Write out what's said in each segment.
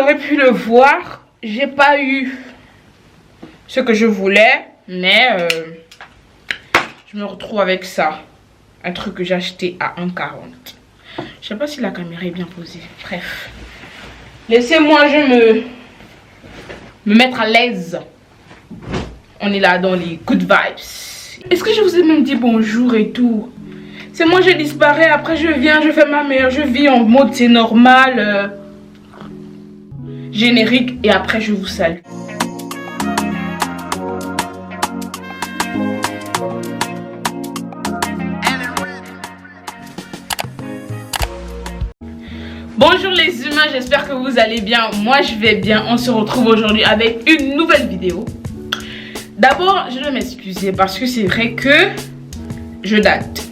aurez pu le voir, j'ai pas eu ce que je voulais, mais je me retrouve avec ça. Un truc que j'ai acheté à 1,40. Je sais pas si la caméra est bien posée. Bref. Laissez-moi me mettre à l'aise. On est là dans les good vibes. Est-ce que je vous ai même dit bonjour et tout? C'est moi, je disparais, après je viens, je fais ma meilleure, je vis en mode c'est normal. Générique et après je vous salue. Bonjour les humains, j'espère que vous allez bien. Moi je vais bien. On se retrouve aujourd'hui avec une nouvelle vidéo. D'abord je dois m'excuser parce que c'est vrai que je date.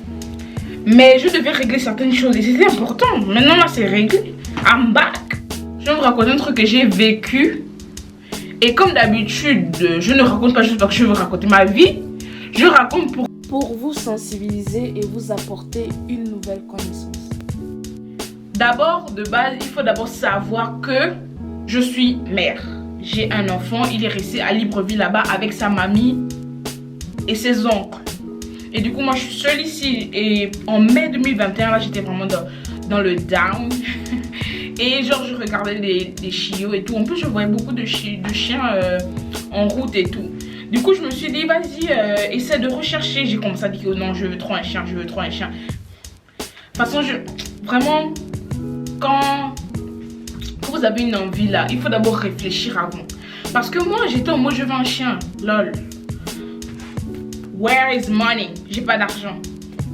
Mais je devais régler certaines choses et c'était important. Maintenant là c'est réglé. I'm back. Je vais vous raconter un truc que j'ai vécu. Et comme d'habitude, je ne raconte pas juste parce que je veux raconter ma vie. Je raconte pour vous sensibiliser et vous apporter une nouvelle connaissance. D'abord, de base, il faut d'abord savoir que je suis mère. J'ai un enfant, il est resté à Libreville là-bas avec sa mamie et ses oncles. Et du coup, moi je suis seule ici. Et en mai 2021, là j'étais vraiment dans le down. Et genre je regardais des chiots et tout. En plus je voyais beaucoup de chiens en route et tout. Du coup je me suis dit vas-y essaie de rechercher. J'ai commencé à dire que non je veux trop un chien, je veux trop un chien. De toute façon vraiment quand vous avez une envie là, il faut d'abord réfléchir avant. Parce que moi j'étais en mode je veux un chien. Lol. Where is money? J'ai pas d'argent.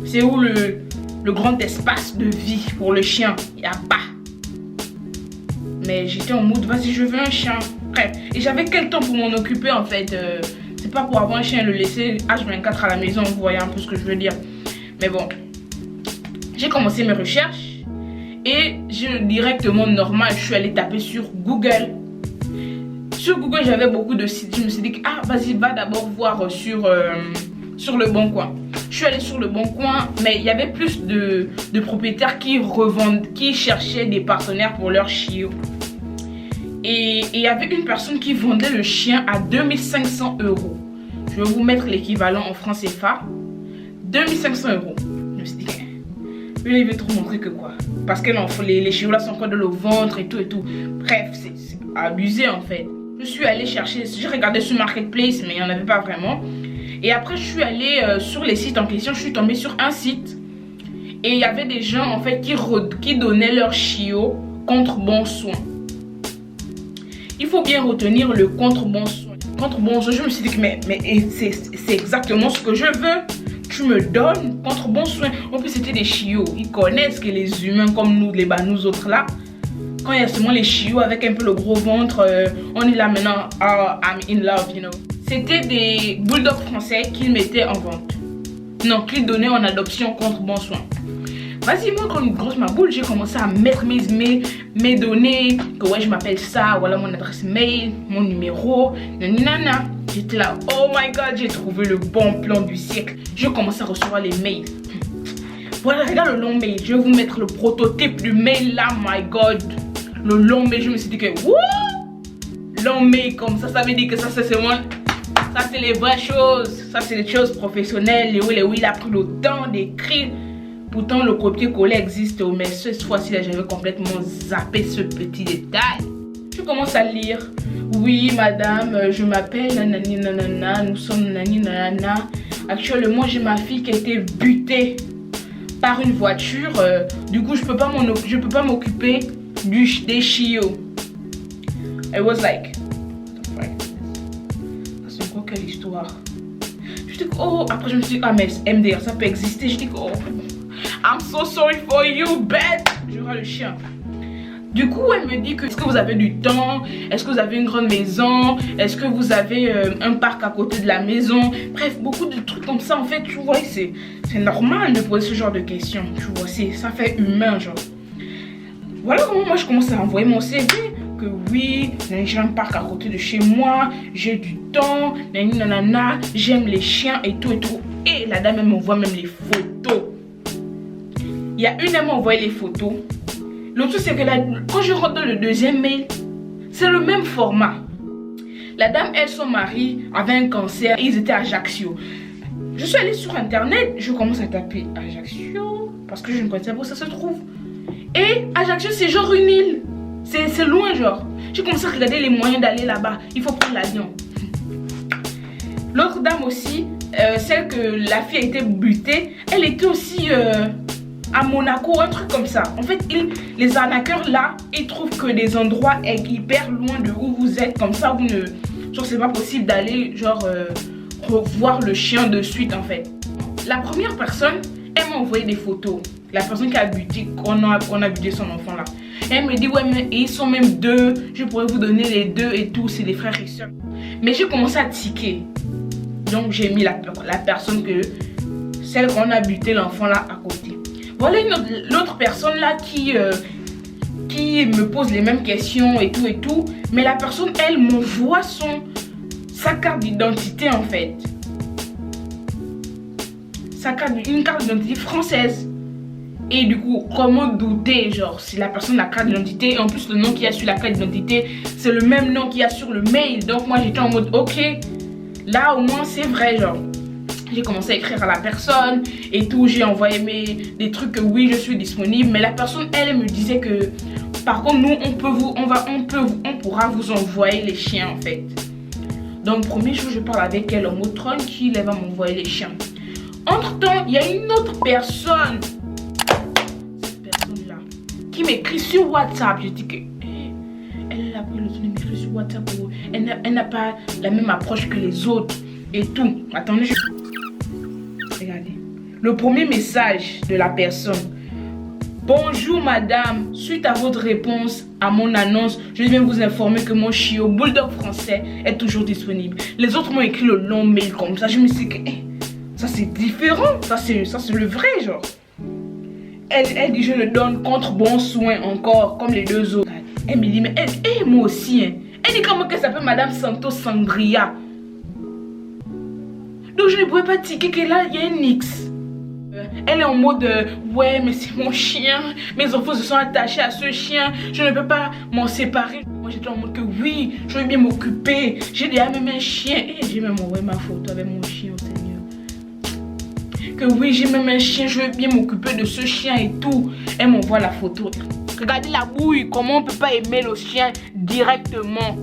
C'est où le grand espace de vie pour le chien? Il n'y a pas. Mais j'étais en mode, vas-y, je veux un chien. Bref. Et j'avais quel temps pour m'en occuper en fait. C'est pas pour avoir un chien et le laisser H24 à la maison. Vous voyez un peu ce que je veux dire. Mais bon. J'ai commencé mes recherches. Et directement normal, je suis allée taper sur Google. Sur Google, j'avais beaucoup de sites. Je me suis dit, ah, vas-y, va d'abord voir sur Le Bon Coin. Je suis allée sur Le Bon Coin, mais il y avait plus de propriétaires qui cherchaient des partenaires pour leurs chiots. Et il y avait une personne qui vendait le chien à 2500 €. Je vais vous mettre l'équivalent en francs CFA. 2500 €. Je me suis dit, lui, il veut trop montrer que quoi. Parce que les chiots là sont encore de le ventre et tout et tout. Bref, c'est abusé en fait. Je suis allée chercher, j'ai regardé sur Marketplace, mais il n'y en avait pas vraiment. Et après, je suis allée sur les sites en question. Je suis tombée sur un site. Et il y avait des gens en fait qui donnaient leurs chiots contre bon soin. Il faut bien retenir le contre bon soin. Contre bon soin, je me suis dit que mais c'est exactement ce que je veux. Tu me donnes contre bon soin. En plus, c'était des chiots. Ils connaissent que les humains comme nous, nous autres là, quand il y a seulement les chiots avec un peu le gros ventre, on est là maintenant. Oh, I'm in love, you know. C'était des bulldogs français qu'ils mettaient en vente. Non, qu'ils donnaient en adoption contre bon soin. Vas-y, moi, comme une grosse maboule, j'ai commencé à mettre mes données. Que ouais, je m'appelle ça, voilà mon adresse mail, mon numéro, nanana. J'étais là, oh my god, j'ai trouvé le bon plan du siècle. Je commence à recevoir les mails. Voilà, regarde le long mail. Je vais vous mettre le prototype du mail là, my god. Le long mail, je me suis dit que, wouh! Long mail comme ça veut dire que ça, c'est moi. Ça, c'est les vraies choses. Ça, c'est les choses professionnelles. Il a pris le temps d'écrire. Pourtant, le copier-coller existe. Mais cette fois-ci, j'avais complètement zappé ce petit détail. Je commence à lire. Oui, madame, je m'appelle nanani nanana. Nous sommes nanani nanana. Actuellement, j'ai ma fille qui a été butée par une voiture. Du coup, je peux pas m'occuper des chiots. I was like... Quelle histoire. Je dis oh, après je me suis dit ah mais MDR ça peut exister. Je dis oh I'm so sorry for you bad. Je vois le chien. Du coup elle me dit que est-ce que vous avez du temps, est-ce que vous avez une grande maison, est-ce que vous avez un parc à côté de la maison, bref beaucoup de trucs comme ça en fait. Tu vois c'est normal de poser ce genre de questions. Tu vois ça fait humain genre. Voilà comment moi je commence à envoyer mon CV. Que oui, j'ai un parc à côté de chez moi, j'ai du temps, nanana, j'aime les chiens et tout et tout. Et la dame elle m'envoie même les photos. Il y a une elle m'a envoyé les photos. L'autre c'est que là, quand je rentre dans le deuxième mail, C'est le même format. La dame, elle, son mari avait un cancer et ils étaient à Ajaccio. Je suis allée sur internet, je commence à taper Ajaccio parce que je ne connaissais pas où ça se trouve. Et Ajaccio, c'est genre une île. C'est loin, genre. J'ai commencé à regarder les moyens d'aller là-bas. Il faut prendre l'avion. L'autre dame aussi, celle que la fille a été butée, elle était aussi à Monaco, un truc comme ça. En fait, les arnaqueurs là, ils trouvent que des endroits hyper loin de où vous êtes. Comme ça, genre, c'est pas possible d'aller, genre, revoir le chien de suite, en fait. La première personne, elle m'a envoyé des photos. La personne qui a buté, qu'on a buté son enfant là. Elle me dit, ouais, mais ils sont même deux. Je pourrais vous donner les deux et tout. C'est des frères et sœurs. Mais j'ai commencé à tiquer. Donc, j'ai mis la personne celle qu'on a buté l'enfant là à côté. Voilà l'autre personne là qui me pose les mêmes questions et tout. Mais la personne, elle m'envoie sa carte d'identité en fait. Une carte d'identité française. Et du coup, comment douter, genre, si la personne a la carte d'identité, et en plus le nom qu'il y a sur la carte d'identité, c'est le même nom qu'il y a sur le mail. Donc moi j'étais en mode, ok, là au moins c'est vrai, genre. J'ai commencé à écrire à la personne et tout, j'ai envoyé des trucs que oui, je suis disponible. Mais la personne, elle me disait que, par contre, nous, on pourra vous envoyer les chiens en fait. Donc, premier jour, je parle avec elle en mode tranquille, elle va m'envoyer les chiens. Entre temps, il y a une autre personne. Qui m'écrit sur WhatsApp. Je dis que elle a pris le temps de m'écrire sur WhatsApp. Elle n'a pas la même approche que les autres et tout. Attendez, regardez. Le premier message de la personne. Bonjour madame, suite à votre réponse à mon annonce, je viens vous informer que mon chiot bulldog français est toujours disponible. Les autres m'ont écrit le long mail comme ça. Je me suis dit que ça c'est différent. Ça c'est le vrai genre. Elle dit je le donne contre bon soin encore comme les deux autres. Elle me dit mais moi aussi hein. Elle dit comment qu'elle s'appelle Madame Santos Sangria. Donc je ne pouvais pas tiquer que là il y a un X. Elle est en mode ouais mais c'est mon chien. Mes enfants se sont attachés à ce chien. Je ne peux pas m'en séparer. Moi j'étais en mode que oui je vais bien m'occuper. J'ai déjà même un chien. Et j'ai même envoyé ma photo avec mon chien au Seigneur. Que oui, j'ai même un chien, je vais bien m'occuper de ce chien et tout. Elle m'envoie la photo. Regardez la bouille, comment on peut pas aimer le chien directement.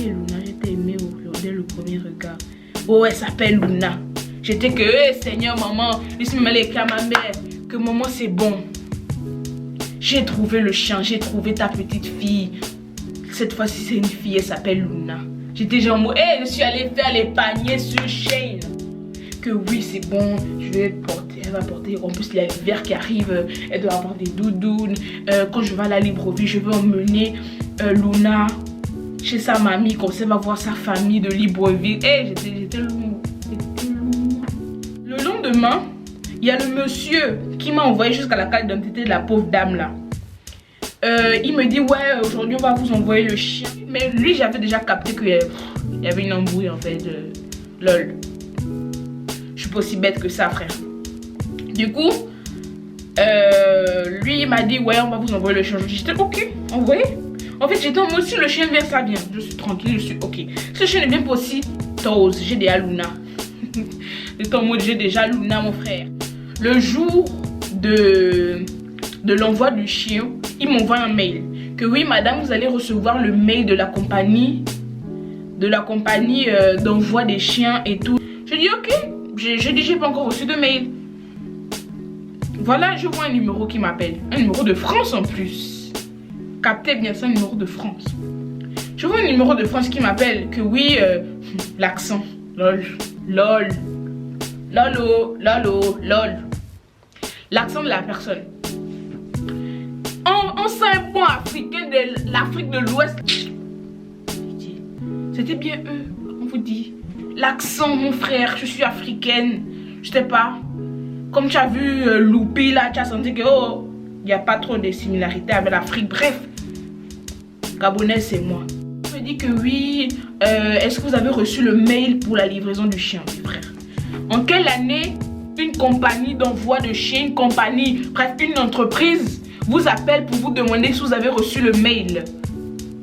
Et Luna, j'étais aimée dès le premier regard. Oh, elle s'appelle Luna. J'étais que, Seigneur, maman, laisse-moi aller écrire à ma mère que maman c'est bon. J'ai trouvé le chien, j'ai trouvé ta petite fille. Cette fois-ci, c'est une fille, elle s'appelle Luna. J'étais genre, je suis allée faire les paniers sur Shane. Que oui c'est bon, je vais porter, elle va porter, en plus il y a l'hiver qui arrive, elle doit avoir des doudounes, quand je vais à la Libreville, je vais emmener Luna chez sa mamie, comme ça elle va voir sa famille de Libreville. J'étais lourd. Le lendemain, il y a le monsieur qui m'a envoyé jusqu'à la carte d'identité de la pauvre dame là. Il me dit ouais aujourd'hui on va vous envoyer le chien, mais lui j'avais déjà capté qu'il y avait une embrouille en fait, lol. Je suis pas aussi bête que ça frère. Du coup lui il m'a dit ouais on va vous envoyer le chien. J'étais ok, envoyé. En fait j'étais en mode si le chien vient ça vient. Je suis tranquille, je suis ok. Si le chien ne vient pas aussi, t'oses, j'ai déjà Luna. J'étais en mode j'ai déjà Luna mon frère. Le jour de l'envoi du chien, il m'envoie un mail. Que oui madame vous allez recevoir le mail de la compagnie d'envoi des chiens et tout. Je dis ok. Je dis j'ai pas encore reçu de mail. Voilà, je vois un numéro qui m'appelle. Un numéro de France en plus. Captez bien ça, un numéro de France. Je vois un numéro de France qui m'appelle. Que oui, l'accent. Lol. Lol. Lolo. Lolo. Lol. L'accent de la personne. On sent un bon africain de l'Afrique de l'Ouest. C'était bien eux, on vous dit. L'accent, mon frère, je suis africaine. Je sais pas. Comme tu as vu Loupi là, tu as senti que oh, il n'y a pas trop de similarités avec l'Afrique. Bref, Gabonais, c'est moi. Il me dit que oui. Est-ce que vous avez reçu le mail pour la livraison du chien, mes frères? En quelle année une compagnie d'envoi de chiens, bref, une entreprise vous appelle pour vous demander si vous avez reçu le mail?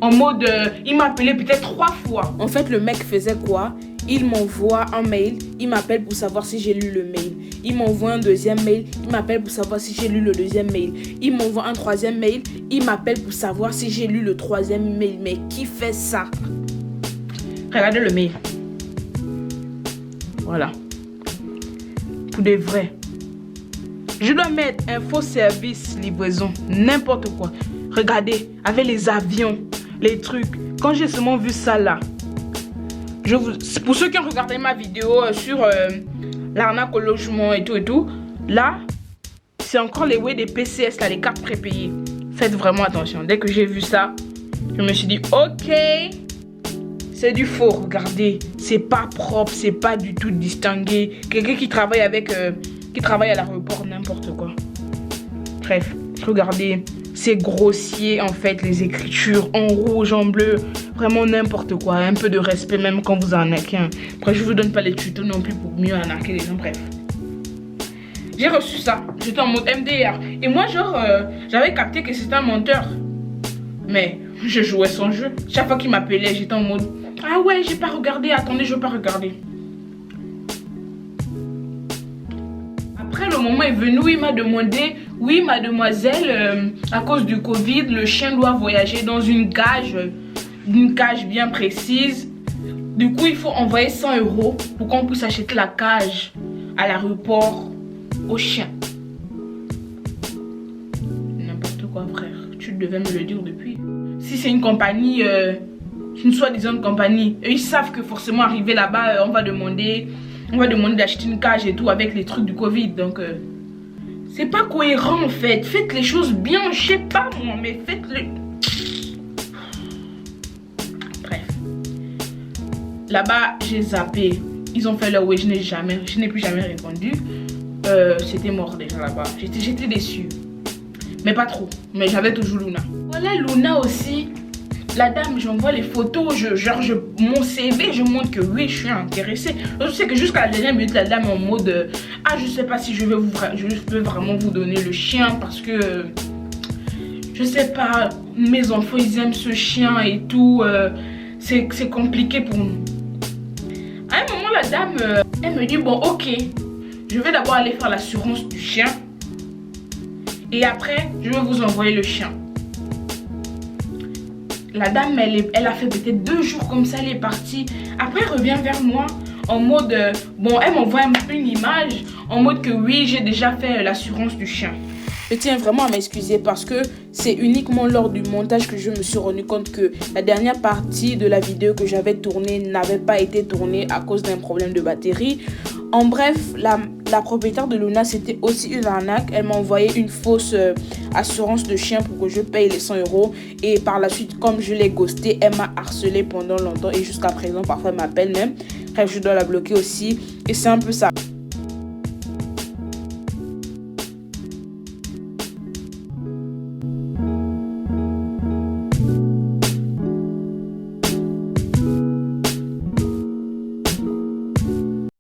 En mode, il m'a appelé peut-être 3 fois. En fait, le mec faisait quoi? Il m'envoie un mail, il m'appelle pour savoir si j'ai lu le mail. Il m'envoie un deuxième mail, il m'appelle pour savoir si j'ai lu le deuxième mail. Il m'envoie un troisième mail, il m'appelle pour savoir si j'ai lu le troisième mail. Mais qui fait ça? Regardez le mail. Voilà. Pour de vrai. Je dois mettre un faux service livraison, n'importe quoi. Regardez, avec les avions, les trucs. Quand j'ai seulement vu ça là, pour ceux qui ont regardé ma vidéo sur l'arnaque au logement et tout, là, c'est encore les des PCS, là, les cartes prépayées. Faites vraiment attention. Dès que j'ai vu ça, je me suis dit, ok, c'est du faux. Regardez, c'est pas propre, c'est pas du tout distingué. Quelqu'un qui travaille avec, qui travaille à l'aéroport, n'importe quoi. Bref, regardez, c'est grossier en fait, les écritures en rouge, en bleu, vraiment n'importe quoi. Un peu de respect même quand vous arnaquez. Après, je vous donne pas les tutos non plus pour mieux arnaquer les gens, bref. J'ai reçu ça, j'étais en mode MDR. Et moi, genre, j'avais capté que c'était un menteur. Mais je jouais son jeu. Chaque fois qu'il m'appelait, j'étais en mode, ah ouais, j'ai pas regardé, attendez, je vais pas regarder. Après, le moment est venu où il m'a demandé, oui, mademoiselle, à cause du Covid, le chien doit voyager dans une cage bien précise. Du coup, il faut envoyer 100 € pour qu'on puisse acheter la cage à l'aéroport au chien. N'importe quoi, frère. Tu devais me le dire depuis. Si c'est une compagnie, une soi-disant compagnie, eux, ils savent que forcément arrivé là-bas, on va demander d'acheter une cage et tout avec les trucs du Covid. Donc, c'est pas cohérent en fait. Faites les choses bien, je sais pas moi, mais faites-le. Bref. Là-bas, j'ai zappé. Ils ont fait leur oui, je n'ai plus jamais répondu. C'était mort déjà là-bas. J'étais déçue. Mais pas trop. Mais j'avais toujours Luna. Voilà Luna aussi. La dame, j'envoie les photos, mon CV, je montre que oui, je suis intéressée. Je sais que jusqu'à la dernière minute, la dame est en mode ah, je sais pas si je peux vraiment vous donner le chien parce que je sais pas, mes enfants ils aiment ce chien et tout. C'est compliqué pour nous. À un moment, la dame, elle me dit bon, ok, je vais d'abord aller faire l'assurance du chien et après, je vais vous envoyer le chien. La dame, elle a fait peut-être 2 jours comme ça, elle est partie. Après, elle revient vers moi en mode, bon, elle m'envoie une image en mode que oui, j'ai déjà fait l'assurance du chien. Je tiens vraiment à m'excuser parce que c'est uniquement lors du montage que je me suis rendu compte que la dernière partie de la vidéo que j'avais tournée n'avait pas été tournée à cause d'un problème de batterie. En bref, la propriétaire de Luna, c'était aussi une arnaque. Elle m'a envoyé une fausse assurance de chien pour que je paye les 100 €. Et par la suite, comme je l'ai ghosté, elle m'a harcelé pendant longtemps. Et jusqu'à présent, parfois, elle m'appelle même. Bref, je dois la bloquer aussi. Et c'est un peu ça.